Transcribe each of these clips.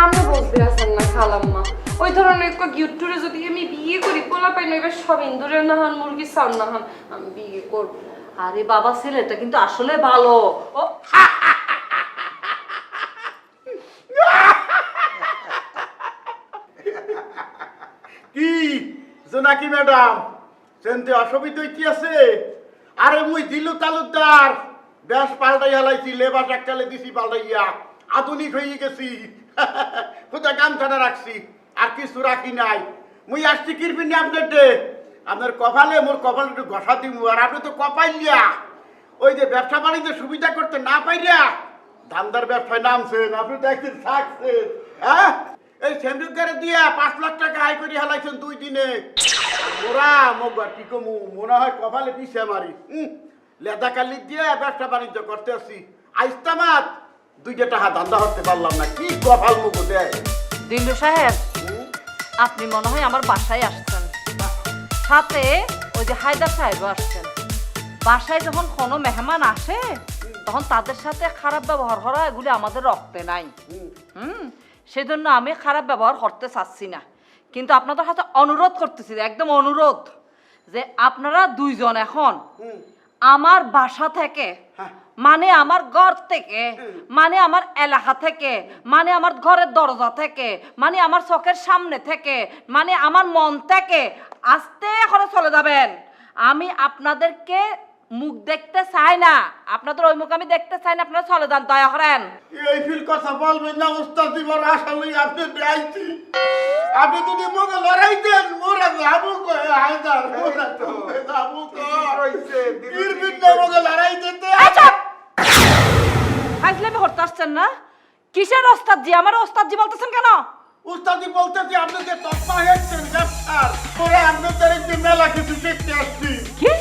আমি বলতে আছেন না খালাম্মা, ওই ধরনের একটা গিউটুরে যদি আমি বিয়ে করি পোলা পাই না এবার সব ইন্দুরের না হন মুরগি চান না হন আমি বিয়ে করবো। আরে বাবা ছেলেটা কিন্তু আসলে ভালো। ও কি জোনাকি ম্যাডাম সেনতে অসুবিধা কি আছে? আরে মুই দিলু তালুকদার বেশ পাল্টাই হালাইছি, লেবাস এককালে দিছি পাল্টাইয়া আধুনিক হয়ে গেছি। কোথা গামছাটা রাখছি আর কিছু রাখি নাই। মুই আসছি কিরপিনি আপনার ডে আপনার কপালে মোর কপাল একটু ঘষা দিব। আর আপনি তো কপাইলিয়া ওই যে ব্যবসা বাণিজ্য সুবিধা করতে না পাইয়া ধান্দার ব্যবসায় নামছেন। আপনি তো একদিন থাকছেন, হ্যাঁ? এই সেন্ডুকারে দিয়া 5 লাখ টাকা আয় করে হালাইছেন 2 দিনে। মোরা মোক আর কি কমু, মনে হয় কপালে পিছে মারি। লেদা কালি দিয়ে ব্যবসা বাণিজ্য করতে আসি, আইস্তামাত 2 টাকা ধান্দা করতে পারলাম না। কি কপাল মুখ দেয়। দিল্লু সাহেব, আপনি মনে হয় আমার বাসায় আসছেন, সাথে ওই যে হায়দার সাহেবও আসছেন। বাসায় যখন কোনো মেহমান আসে তখন তাদের সাথে খারাপ ব্যবহার করা এগুলি আমাদের রক্তে নাই। সেজন্য আমি খারাপ ব্যবহার করতে চাচ্ছি না, কিন্তু আপনাদের হাতে অনুরোধ করতেছি, একদম অনুরোধ, যে আপনারা 2 জন এখন আমার বাসা থেকে, মানে আমার ঘর থেকে, মানে আমার এলাকা থেকে, মানে আমার ঘরের দরজা থেকে, মানে আমার চোখের সামনে থেকে, মানে আমার মন থেকে আস্তে করে চলে যাবেন। আমি আপনাদেরকে মুখ দেখতে চাই না, আপনাদের ওই মুখ আমি দেখতে চাই না। আপনারা চলে যান, দয়া করেন। এই ফিল কথা বলবেন না উস্তাদ দিবর আসলে আপনি বেআইছি। আপনি যদি মোকে লড়াই দেন মোরা যাবো কই হায়দার, মোরা তো যাবো কই কিরবিন না মোকে লড়াই দিতে। আচ্ছা ফাইজলামি করতে আসছেন না? কিসের ওস্তাদ জি? আমার ওস্তাদ জি বলতেছেন কেন? উস্তাদি বলতেছি আপনি যে তকমা হেঁটছেন ব্যবসার পরে আপনাদের একদিন মেলা কিছু শিখতে আসছি। কি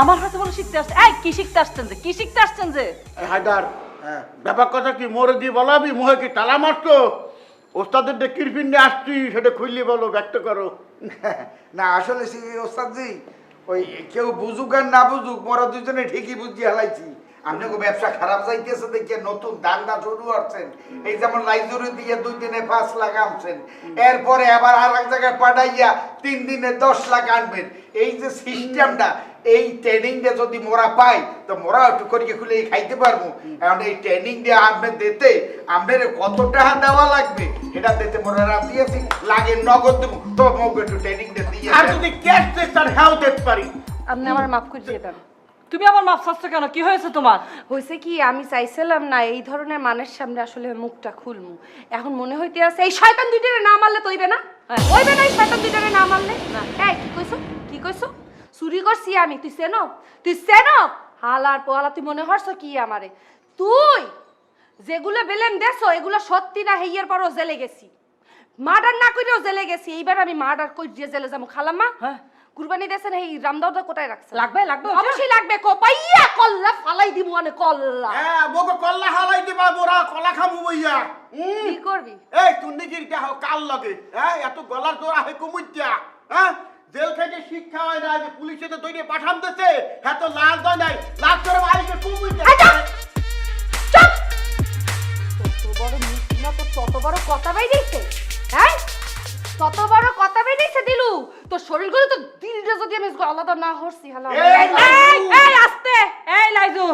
আমার হাতে বলে শিখতে আসছেন? এই কি শিখতে আসছেন যে? কি শিখতে আসছেন যে? হায়দার, ব্যাপার কথা কি মোরে দিয়ে বলাবি? মুহে কি তালা মারতো? ওস্তাদের যে কিরপিন নিয়ে আসছি সেটা খুললি বলো, ব্যক্ত করো। না আসলে ওস্তাদজি ওই কেউ বুঝুক আর না বুঝুক মোরা দুজনে ঠিকই বুঝিয়ে হালাইছি। আপনাকে ব্যবসা খারাপ যাইতেছে দেখে নতুন দাঙ্গা শুরু করছেন। এই যেমন লাইজুরি দিয়ে 2 দিনে 5 লাখ আনছেন, এরপরে আবার আর এক জায়গায় পাঠাইয়া 3 দিনে 10 লাখ আনবেন। এই যে সিস্টেমটা, এই ট্রেনিংটা যদি মোরা পাই তো মোরা একটু করিয়ে খুলে খাইতে পারবো। এখন এই ট্রেনিং দিয়ে আপনার দিতে আপনার কত টাকা দেওয়া লাগবে সেটা দিতে মোরা রাজি আছি, লাগে নগদ দেবো। তো মোক একটু ট্রেনিংটা দিয়ে আর যদি ক্যাশ দেন তার হ্যাঁ দিতে পারি। আপনি আমার মাফ করে দিয়ে দেন। তুমি আমার মাপ চাচ্ছ কেন? কি হয়েছে তোমার? হয়েছে কি, আমি চাইছিলাম না এই ধরনের মানুষের সামনে আসলে মুখটা খুলমু। এখন মনে হইতে আছে এই শয়তান দুইটারে না মারলে তো হইবে না। হইবে না এই শয়তান দুইটারে না মারলে। এই কি কইছো? কি কইছো? চুরি করছি আমি, তুই চেনো? তুই চেনো? হালার পোহালা তুই মনে হরছো কি আমারে? তুই যেগুলো বেলেম দেছো এগুলো সত্যি না, হেইয়ার পরও জেলে গেছি। মার্ডার না কইরেও জেলে গেছি। এইবার আমি মার্ডার কই দিয়ে জেলে যাবো। খালাম্মা, হ্যাঁ কুরবানি দেন এই রামদাওদা কোটায় রাখছে? লাগবে লাগবে অবশ্যই লাগবে। কোপাইয়া কল্লা ফালাই দিব মানে কল্লা। হ্যাঁ মোকে কল্লা হালাই দিবা, মোরা কলা খামু বইয়া। কি করবি? এই তুই নাকি কাল লাগে, হ্যাঁ? এত গলার জোড়া হে কুমুইয়া, হ্যাঁ? জেল থেকে শিক্ষা হয় না যে পুলিশে তো দইরে পাঠাম দিছে, হ্যাঁ তো লাল দয় নাই, লাল করে মাইকে কুমুইয়া। চুপ! তত বড় মুখ না তো তত বড় কথা বাইরেছে, হ্যাঁ? তত বড় কথা বেরিয়েছে দিলু। তোর শরীরগুলো তো দিলটা যদি আমি আলাদা না হরছি। হালা এই আস্তে। এই লাইজু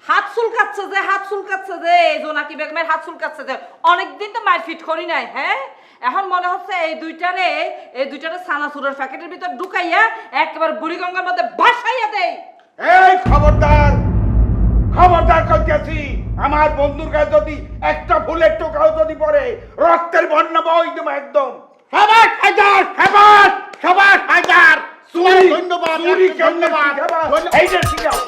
হাত চুলকাচ্ছে যে, হাত চুলকাচ্ছে যে, এই জোনাকি বেগমের হাত চুলকাচ্ছে যে। অনেকদিন তো মার ফিট করি নাই, হ্যাঁ? এখন মনে হচ্ছে এই দুইটারে সানাসুরের প্যাকেটের ভিতর ঢুকাইয়া একেবারে বুড়িগঙ্গার মধ্যে ভাসাইয়া দেই। এই খবরদার, খবরদার কইতেছি, আমার বন্ধুর গায়ে যদি একটা ফুলের টোকাও যদি পড়ে রক্তের বন্যা বই দেবো একদম। সবাই হায়দার, সবাই হায়দার। ধন্যবাদ, চুরি কেমনে ধন্যবাদ। এই যে শিখাও।